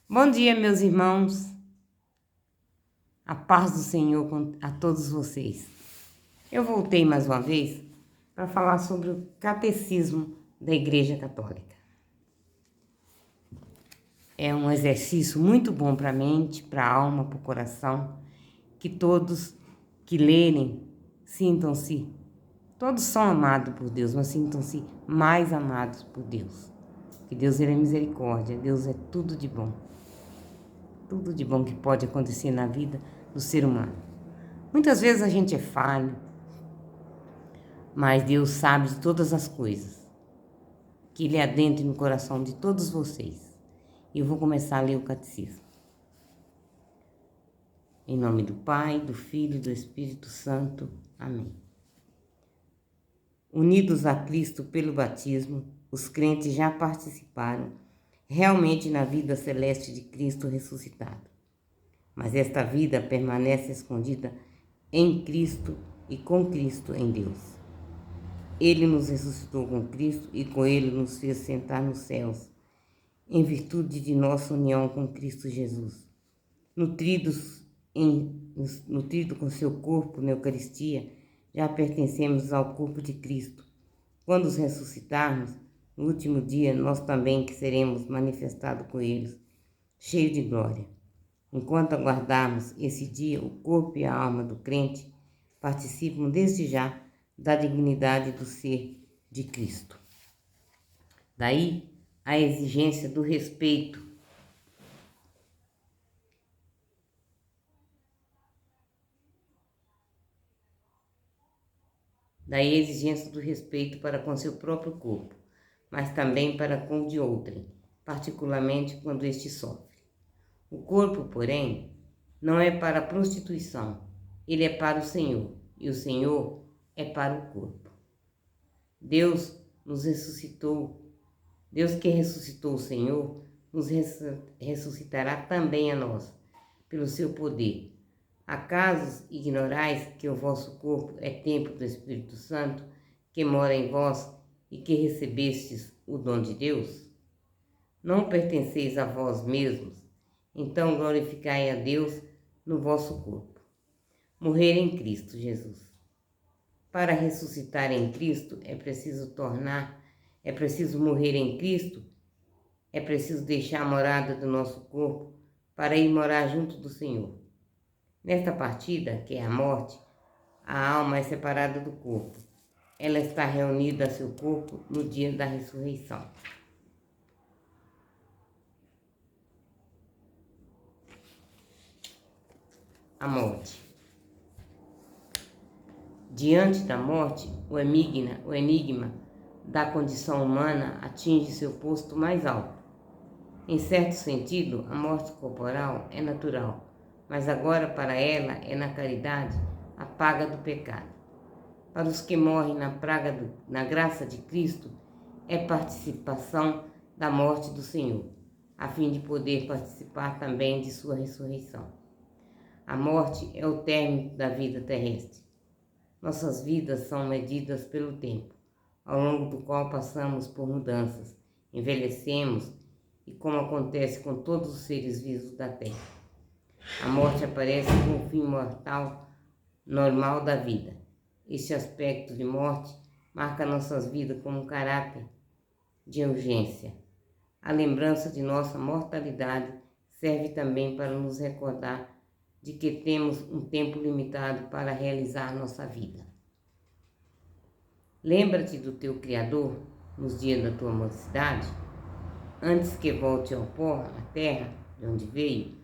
Bom dia, meus irmãos. A paz do Senhor a todos vocês. Eu voltei mais uma vez para falar sobre o catecismo da Igreja Católica. É um exercício muito bom para a mente, para a alma, para o coração, que todos que lerem sintam-se, todos são amados por Deus, mas sintam-se mais amados por Deus. Que Deus é misericórdia, Deus é tudo de bom. Tudo de bom que pode acontecer na vida do ser humano. Muitas vezes a gente é falho, mas Deus sabe de todas as coisas. Que Ele adentre no coração de todos vocês. E eu vou começar a ler o catecismo. Em nome do Pai, do Filho e do Espírito Santo. Amém. Unidos a Cristo pelo batismo, os crentes já participaram realmente na vida celeste de Cristo ressuscitado. Mas esta vida permanece escondida em Cristo e com Cristo em Deus. Ele nos ressuscitou com Cristo e com Ele nos fez sentar nos céus, em virtude de nossa união com Cristo Jesus. Nutrido com seu corpo na Eucaristia, já pertencemos ao corpo de Cristo. Quando os ressuscitarmos, no último dia, nós também que seremos manifestados com eles, cheios de glória. Enquanto aguardarmos esse dia, o corpo e a alma do crente participam desde já da dignidade do ser de Cristo. Daí a exigência do respeito. Daí a exigência do respeito para com seu próprio corpo, mas também para com o de outrem, particularmente quando este sofre. O corpo, porém, não é para a prostituição, ele é para o Senhor, e o Senhor é para o corpo. Deus que ressuscitou o Senhor, nos ressuscitará também a nós, pelo seu poder. Acaso ignorais que o vosso corpo é templo do Espírito Santo, que mora em vós e que recebestes o dom de Deus? Não pertenceis a vós mesmos, então glorificai a Deus no vosso corpo. Morrer em Cristo Jesus. Para ressuscitar em Cristo é preciso morrer em Cristo, é preciso deixar a morada do nosso corpo para ir morar junto do Senhor. Nesta partida, que é a morte, a alma é separada do corpo. Ela está reunida a seu corpo no dia da ressurreição. A morte. Diante da morte, o enigma da condição humana atinge seu posto mais alto. Em certo sentido, a morte corporal é natural, mas agora para ela é na caridade a paga do pecado. Para os que morrem na graça de Cristo, é participação da morte do Senhor, a fim de poder participar também de sua ressurreição. A morte é o término da vida terrestre. Nossas vidas são medidas pelo tempo, ao longo do qual passamos por mudanças, envelhecemos e como acontece com todos os seres vivos da Terra. A morte aparece como o fim mortal normal da vida. Este aspecto de morte marca nossas vidas como um caráter de urgência. A lembrança de nossa mortalidade serve também para nos recordar de que temos um tempo limitado para realizar nossa vida. Lembra-te do teu Criador nos dias da tua mocidade, antes que volte ao pó, à terra, de onde veio,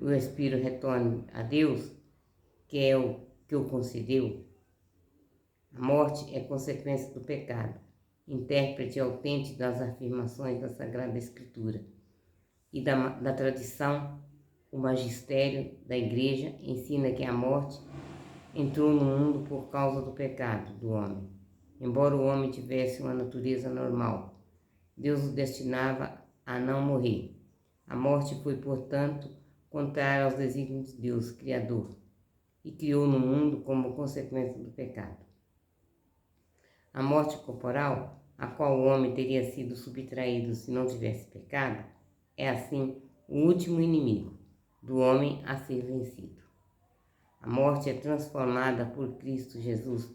e o espírito retorne a Deus, que é o que o concedeu. A morte é consequência do pecado, intérprete autêntico das afirmações da Sagrada Escritura e da tradição. O magistério da Igreja ensina que a morte entrou no mundo por causa do pecado do homem. Embora o homem tivesse uma natureza normal, Deus o destinava a não morrer. A morte foi, portanto, contrária aos desígnios de Deus, Criador, e criou no mundo como consequência do pecado. A morte corporal, a qual o homem teria sido subtraído se não tivesse pecado, é assim o último inimigo do homem a ser vencido. A morte é transformada por Cristo Jesus,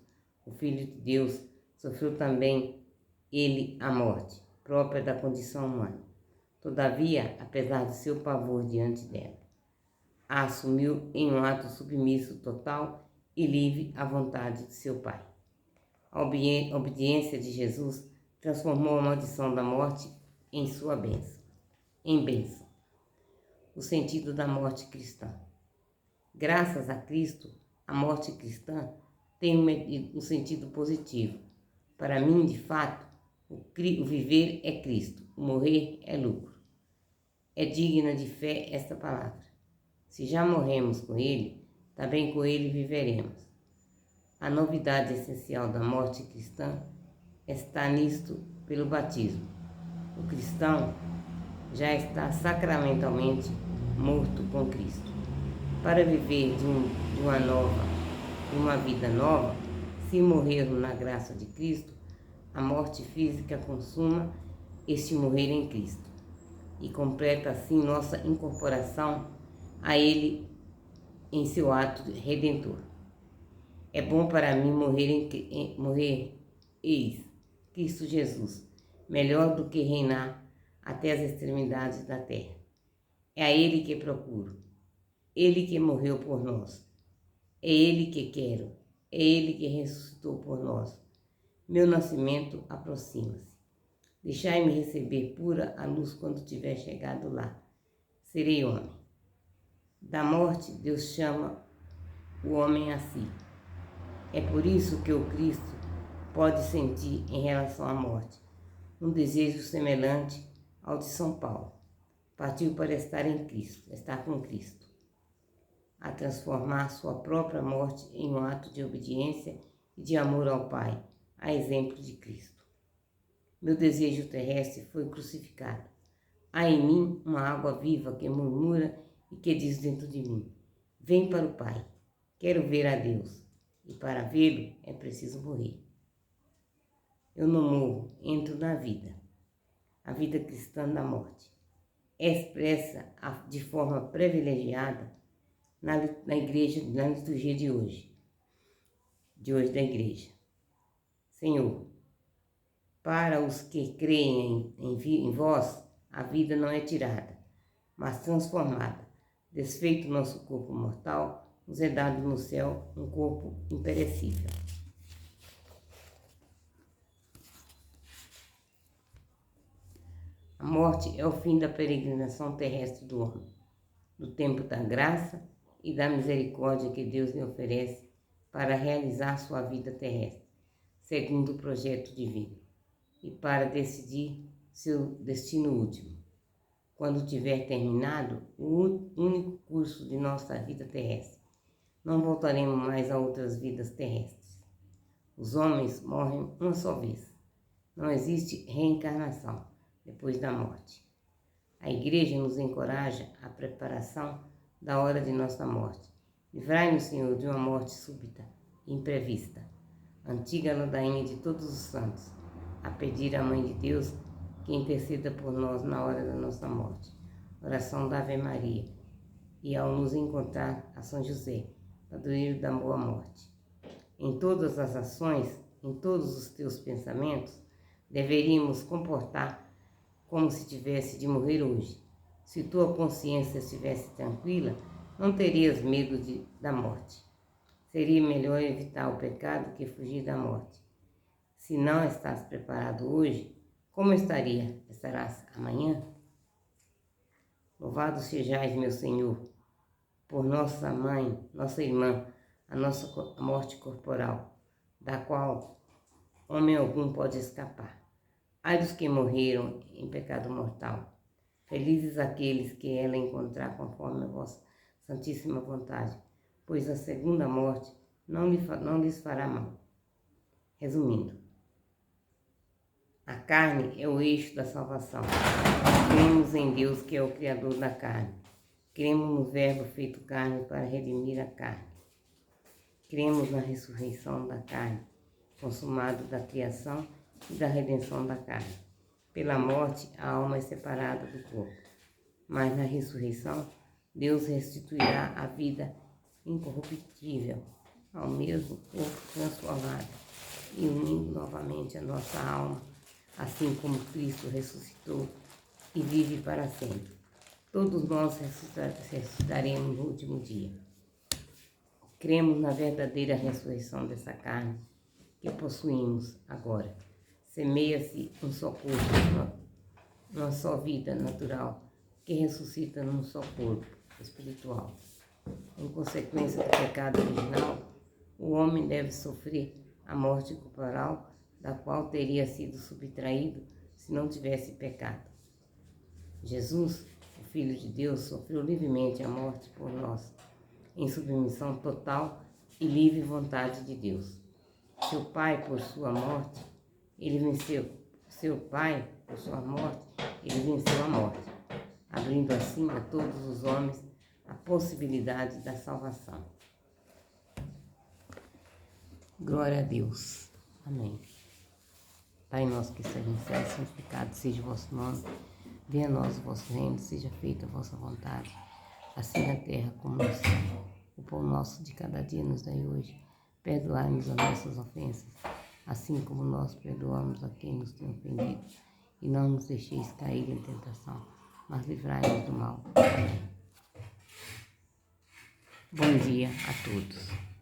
o Filho de Deus, sofreu também ele a morte, própria da condição humana. Todavia, apesar de seu pavor diante dela, a assumiu em um ato submisso total e livre à vontade de seu Pai. A obediência de Jesus transformou a maldição da morte em sua bênção, em bênção. O sentido da morte cristã. Graças a Cristo, a morte cristã tem um sentido positivo. Para mim, de fato, o viver é Cristo, o morrer é lucro. É digna de fé esta palavra. Se já morremos com Ele, também com Ele viveremos. A novidade essencial da morte cristã está nisto pelo batismo. O cristão já está sacramentalmente morto com Cristo. Para viver de uma vida nova, se morrermos na graça de Cristo, a morte física consuma este morrer em Cristo e completa assim nossa incorporação a Ele em seu ato redentor. É bom para mim morrer, eis, Cristo Jesus, melhor do que reinar até as extremidades da terra. É a Ele que procuro, Ele que morreu por nós, é Ele que quero, é Ele que ressuscitou por nós. Meu nascimento aproxima-se. Deixai-me receber pura a luz quando tiver chegado lá. Serei homem. Da morte, Deus chama o homem a si. É por isso que o Cristo pode sentir em relação à morte um desejo semelhante ao de São Paulo. Partiu para estar em Cristo, estar com Cristo, a transformar sua própria morte em um ato de obediência e de amor ao Pai, a exemplo de Cristo. Meu desejo terrestre foi crucificado. Há em mim uma água viva que murmura e que diz dentro de mim: vem para o Pai, quero ver a Deus, e para vê-lo é preciso morrer. Eu não morro, entro na vida, a vida cristã da morte. É expressa de forma privilegiada na igreja, na liturgia de hoje da igreja. Senhor, para os que creem em vós, a vida não é tirada, mas transformada. Desfeito nosso corpo mortal, nos é dado no céu um corpo imperecível. A morte é o fim da peregrinação terrestre do homem, do tempo da graça e da misericórdia que Deus lhe oferece para realizar sua vida terrestre, segundo o projeto divino, e para decidir seu destino último, quando tiver terminado o único curso de nossa vida terrestre. Não voltaremos mais a outras vidas terrestres. Os homens morrem uma só vez. Não existe reencarnação depois da morte. A Igreja nos encoraja à preparação da hora de nossa morte. Livrai-nos, Senhor, de uma morte súbita e imprevista. Antiga ladainha de todos os santos, a pedir à Mãe de Deus que interceda por nós na hora da nossa morte. Oração da Ave Maria. E ao nos encontrar a São José, padroeiro da boa morte. Em todas as ações, em todos os teus pensamentos, deveríamos comportar como se tivesse de morrer hoje. Se tua consciência estivesse tranquila, não terias medo da morte. Seria melhor evitar o pecado que fugir da morte. Se não estás preparado hoje, como estarás amanhã? Louvado sejais, meu Senhor, por nossa mãe, nossa irmã, a nossa morte corporal, da qual homem algum pode escapar. Ai dos que morreram em pecado mortal. Felizes aqueles que ela encontrar conforme a vossa santíssima vontade, pois a segunda morte não lhes fará mal. Resumindo, a carne é o eixo da salvação. Cremos em Deus, que é o Criador da carne. Cremos no Verbo feito carne para redimir a carne. Cremos na ressurreição da carne, consumado da criação e da redenção da carne. Pela morte, a alma é separada do corpo. Mas na ressurreição, Deus restituirá a vida incorruptível ao mesmo corpo transformado e unindo novamente a nossa alma, assim como Cristo ressuscitou e vive para sempre. Todos nós ressuscitaremos no último dia. Cremos na verdadeira ressurreição dessa carne que possuímos agora. Semeia-se um só corpo, uma só vida natural, que ressuscita num só corpo espiritual. Em consequência do pecado original, o homem deve sofrer a morte corporal, da qual teria sido subtraído se não tivesse pecado. Jesus, o Filho de Deus, sofreu livremente a morte por nós, em submissão total e livre vontade de Deus. Seu Pai, por sua morte, ele venceu. Seu Pai, por sua morte, ele venceu a morte, abrindo assim a todos os homens a possibilidade da salvação. Glória a Deus. Amém. Pai nosso que estás no céu, santificado seja o vosso nome. Venha a nós o vosso reino, seja feita a vossa vontade, assim na terra como no céu. O pão nosso de cada dia nos dai hoje. Perdoai-nos as nossas ofensas, assim como nós perdoamos a quem nos tem ofendido. E não nos deixeis cair em tentação, mas livrai-nos do mal. Amém. Bom dia a todos.